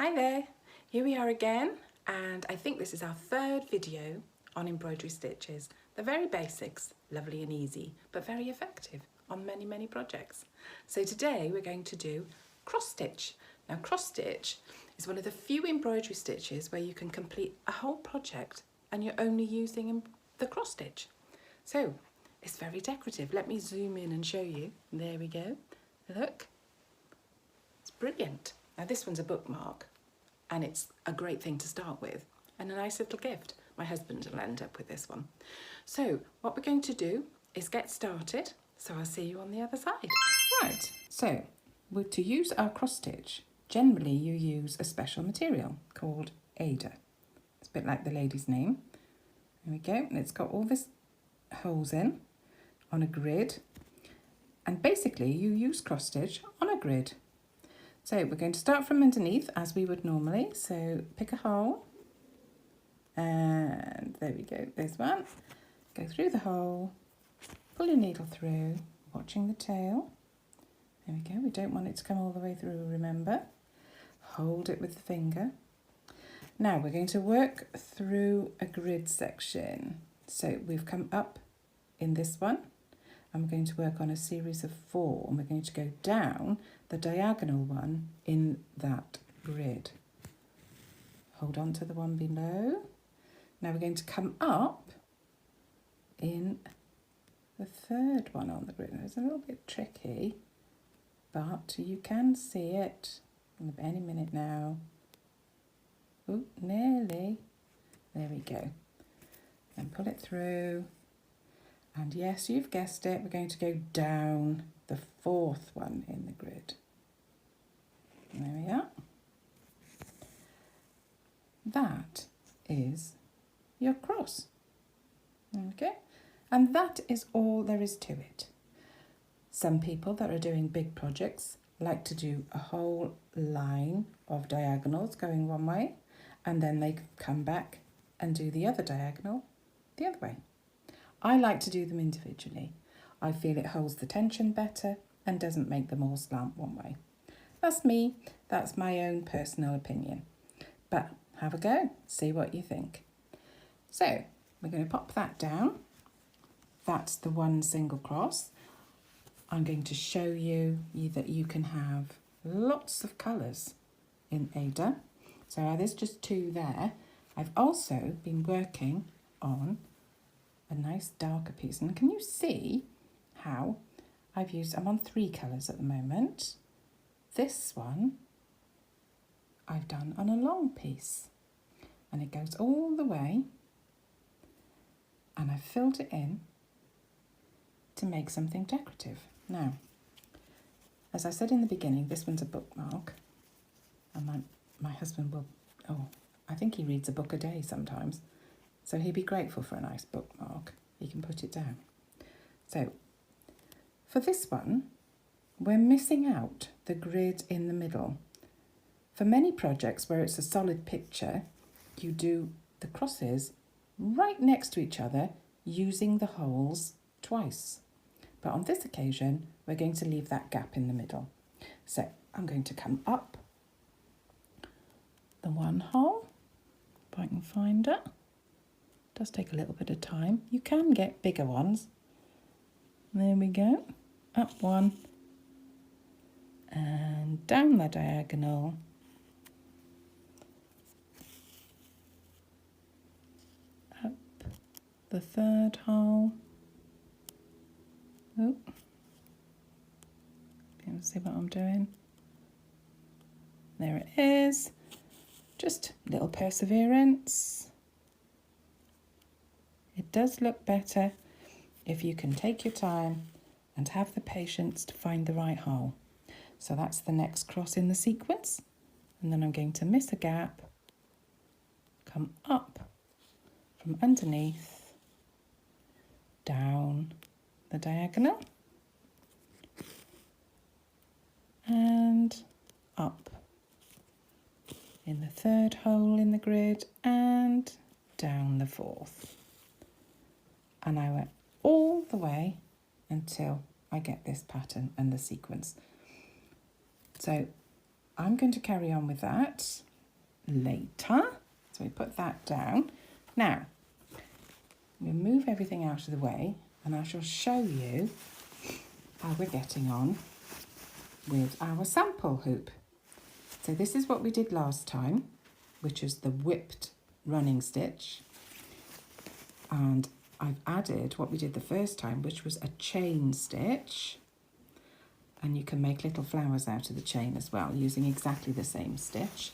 Hi there, here we are again, and I think this is our third video on embroidery stitches. They're very basics, lovely and easy, but very effective on many projects. So today we're going to do cross stitch. Now cross stitch is one of the few embroidery stitches where you can complete a whole project and you're only using the cross stitch. So it's very decorative. Let me zoom in and show you. There we go. Look, it's brilliant. Now this one's a bookmark and it's a great thing to start with and a nice little gift. My husband will end up with this one. So what we're going to do is get started. So I'll see you on the other side. Right, so to use our cross stitch, generally you use a special material called Ada. It's a bit like the lady's name. There we go, and it's got all this holes in on a grid. And basically you use cross stitch on a grid. So we're going to start from underneath as we would normally. So pick a hole and there we go, there's one. Go through the hole, pull your needle through, watching the tail. There we go, we don't want it to come all the way through, remember. Hold it with the finger. Now we're going to work through a grid section. So we've come up in this one. And we're going to work on a series of 4 and we're going to go down the diagonal one in that grid. Hold on to the one below. Now we're going to come up in the 3rd one on the grid. It's a little bit tricky, but you can see it any minute now. Oh, nearly. There we go. And pull it through. And yes, you've guessed it, we're going to go down the 4th one in the grid. There we are. That is your cross. Okay, and that is all there is to it. Some people that are doing big projects like to do a whole line of diagonals going one way, and then they come back and do the other diagonal the other way. I like to do them individually. I feel it holds the tension better and doesn't make them all slant one way. That's me, that's my own personal opinion. But have a go, see what you think. So we're going to pop that down. That's the one single cross. I'm going to show you that you can have lots of colours in Ada. So there's just 2 there. I've also been working on a nice darker piece, and can you see how I'm on 3 colours at the moment. This one I've done on a long piece and it goes all the way, and I've filled it in to make something decorative. Now, as I said in the beginning, this one's a bookmark, and my husband will, I think he reads a book a day sometimes. So he'd be grateful for a nice bookmark. He can put it down. So for this one, we're missing out the grid in the middle. For many projects where it's a solid picture, you do the crosses right next to each other using the holes twice. But on this occasion, we're going to leave that gap in the middle. So I'm going to come up the one hole, if I can find it. Does take a little bit of time. You can get bigger ones. There we go. Up one and down the diagonal. Up the 3rd hole. Oh, you can see what I'm doing. There it is. Just a little perseverance. It does look better if you can take your time and have the patience to find the right hole. So that's the next cross in the sequence. And then I'm going to miss a gap, come up from underneath, down the diagonal, and up in the 3rd hole in the grid, and down the 4th. And I went all the way until I get this pattern and the sequence. So I'm going to carry on with that. later. So we put that down. Now, we'll move everything out of the way and I shall show you how we're getting on with our sample hoop. So this is what we did last time, which is the whipped running stitch. And I've added what we did the first time, which was a chain stitch. And you can make little flowers out of the chain as well, using exactly the same stitch.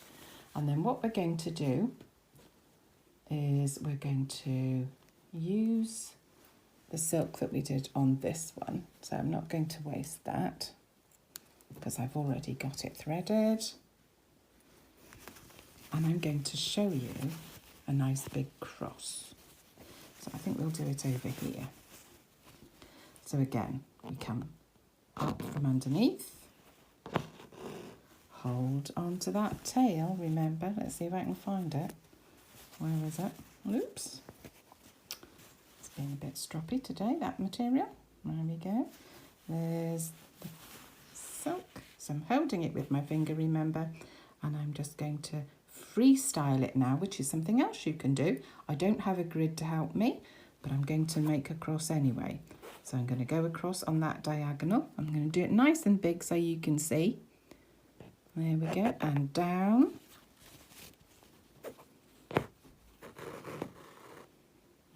And then what we're going to do is we're going to use the silk that we did on this one. So I'm not going to waste that because I've already got it threaded. And I'm going to show you a nice big cross. So I think we'll do it over here. So again, we come up from underneath, hold on to that tail, remember. Let's see if I can find it. Where is it? Oops. It's been a bit stroppy today, that material. There we go. There's the silk. So I'm holding it with my finger, remember, and I'm just going to freestyle it now, which is something else you can do. I don't have a grid to help me, but I'm going to make a cross anyway. So I'm going to go across on that diagonal. I'm going to do it nice and big so you can see. There we go, and down.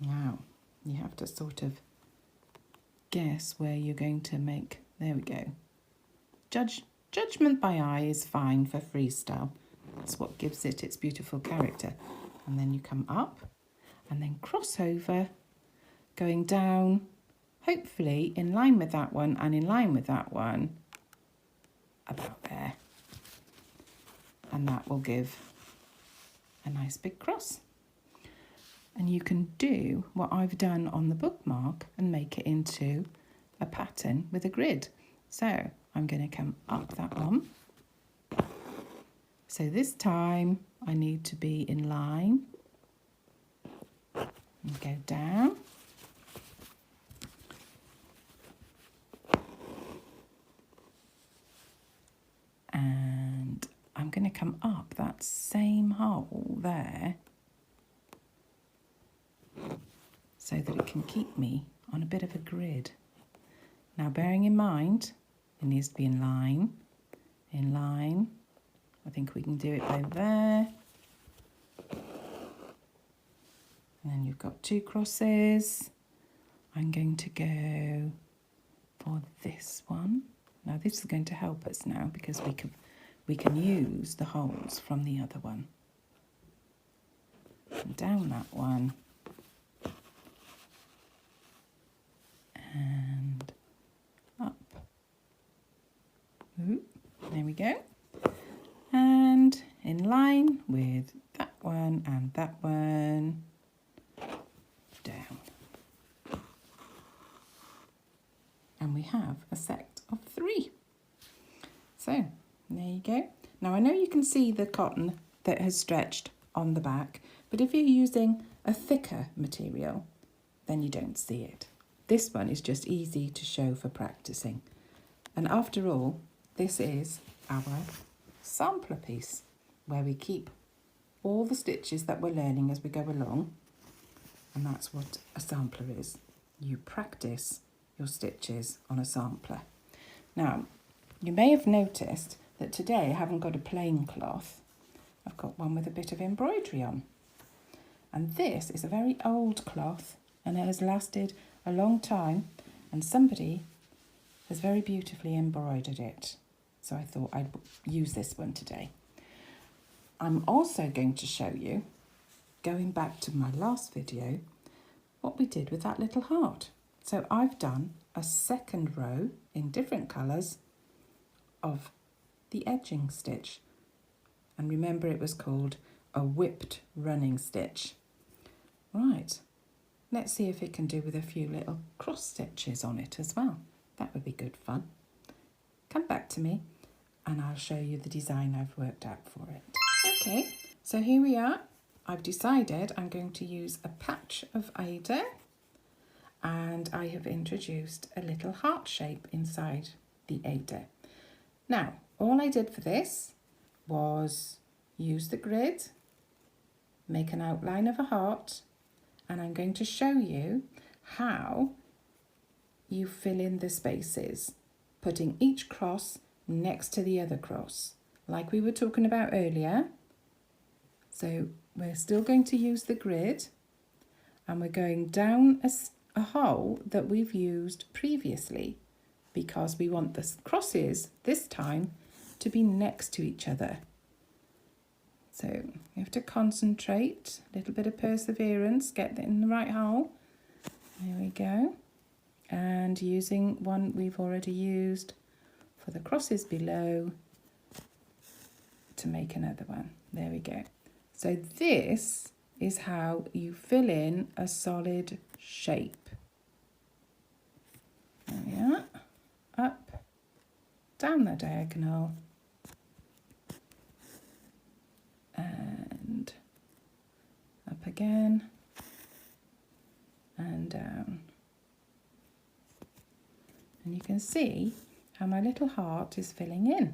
Now, you have to sort of guess where you're going to make, there we go. Judgment by eye is fine for freestyle. That's what gives it its beautiful character. And then you come up and then cross over, going down, hopefully in line with that one and in line with that one, about there. And that will give a nice big cross. And you can do what I've done on the bookmark and make it into a pattern with a grid. So I'm going to come up that one. So this time I need to be in line and go down. And I'm going to come up that same hole there so that it can keep me on a bit of a grid. Now bearing in mind, it needs to be in line. I think we can do it by there. And then you've got two crosses. I'm going to go for this one. Now this is going to help us now because we can use the holes from the other one. And down that one. And up. Ooh, there we go. And in line with that one and that one, down. And we have a set of 3. So there you go. Now I know you can see the cotton that has stretched on the back, but if you're using a thicker material, then you don't see it. This one is just easy to show for practicing. And after all, this is our sampler piece where we keep all the stitches that we're learning as we go along. And that's what a sampler is. You practice your stitches on a sampler. Now, you may have noticed that today I haven't got a plain cloth. I've got one with a bit of embroidery on. And this is a very old cloth and it has lasted a long time and somebody has very beautifully embroidered it. So I thought I'd use this one today. I'm also going to show you, going back to my last video, what we did with that little heart. So I've done a second row in different colours of the edging stitch. And remember it was called a whipped running stitch. Right, let's see if it can do with a few little cross stitches on it as well. That would be good fun. Come back to me and I'll show you the design I've worked out for it. Okay, so here we are. I've decided I'm going to use a patch of Ada and I have introduced a little heart shape inside the Ada. Now, all I did for this was use the grid, make an outline of a heart, and I'm going to show you how you fill in the spaces, putting each cross next to the other cross, like we were talking about earlier. So we're still going to use the grid, and we're going down a hole that we've used previously because we want the crosses this time to be next to each other. So you have to concentrate, a little bit of perseverance, get it in the right hole. There we go. And using one we've already used for the crosses below to make another one. There we go. So this is how you fill in a solid shape. There we are. Up, down the diagonal, and up again, and down. And you can see how my little heart is filling in.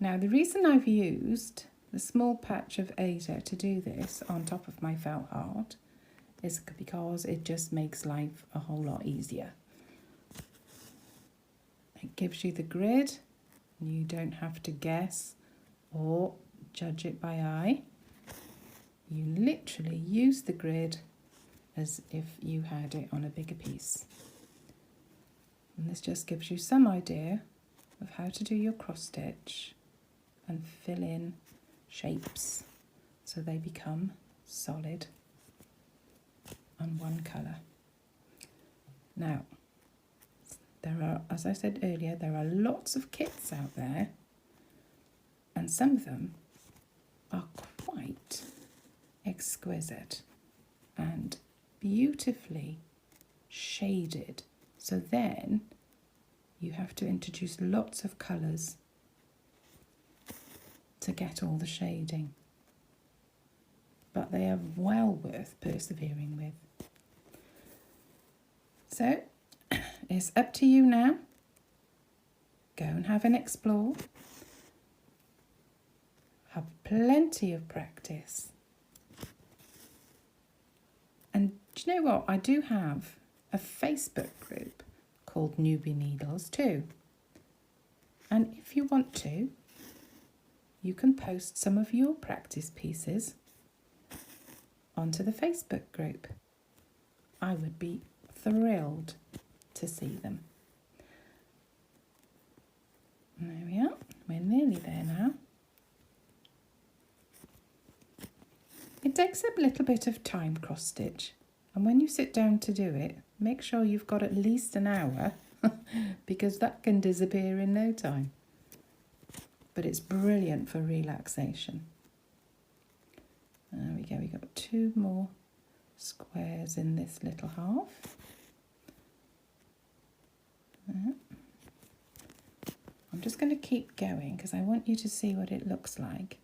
Now the reason I've used the small patch of Asia to do this on top of my felt heart is because it just makes life a whole lot easier. It gives you the grid, and you don't have to guess or judge it by eye. You literally use the grid as if you had it on a bigger piece. And this just gives you some idea of how to do your cross stitch and fill in shapes so they become solid and one colour. Now, there are, as I said earlier, there are lots of kits out there, and some of them are quite exquisite and beautifully shaded. So then you have to introduce lots of colours to get all the shading. But they are well worth persevering with. So it's up to you now. Go and have an explore. Have plenty of practice. And do you know what? I do have a Facebook group called Newbie Needles too. And if you want to, you can post some of your practice pieces onto the Facebook group. I would be thrilled to see them. There we are. We're nearly there now. It takes a little bit of time cross stitch, and when you sit down to do it, make sure you've got at least an hour because that can disappear in no time. But it's brilliant for relaxation. There we go, we've got 2 more squares in this little half. I'm just going to keep going because I want you to see what it looks like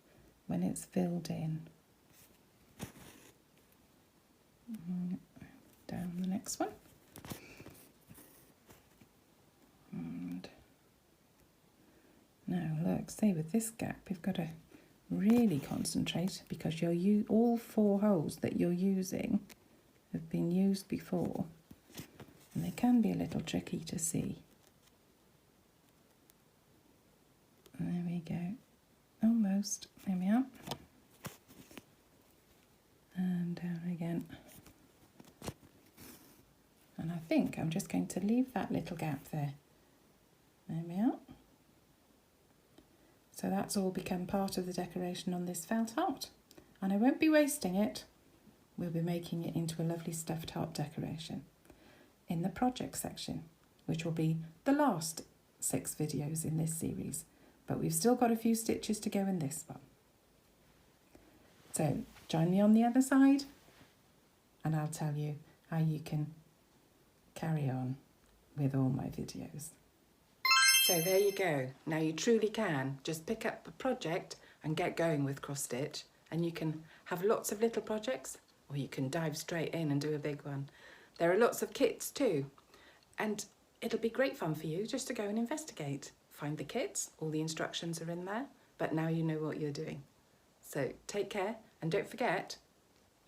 when it's filled in. Down the next one. And now look, see with this gap you've got to really concentrate because all 4 holes that you're using have been used before and they can be a little tricky to see. There we go, almost, there we are, and down again. And I think I'm just going to leave that little gap there. There we are. So that's all become part of the decoration on this felt heart. And I won't be wasting it. We'll be making it into a lovely stuffed heart decoration in the project section, which will be the last 6 videos in this series. But we've still got a few stitches to go in this one. So join me on the other side and I'll tell you how you can carry on with all my videos. So there you go. Now you truly can just pick up a project and get going with cross stitch, and you can have lots of little projects or you can dive straight in and do a big one. There are lots of kits too, and it'll be great fun for you just to go and investigate. Find the kits, all the instructions are in there, but now you know what you're doing. So take care, and don't forget,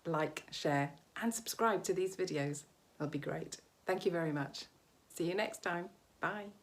like, share and subscribe to these videos. They'll be great. Thank you very much. See you next time. Bye.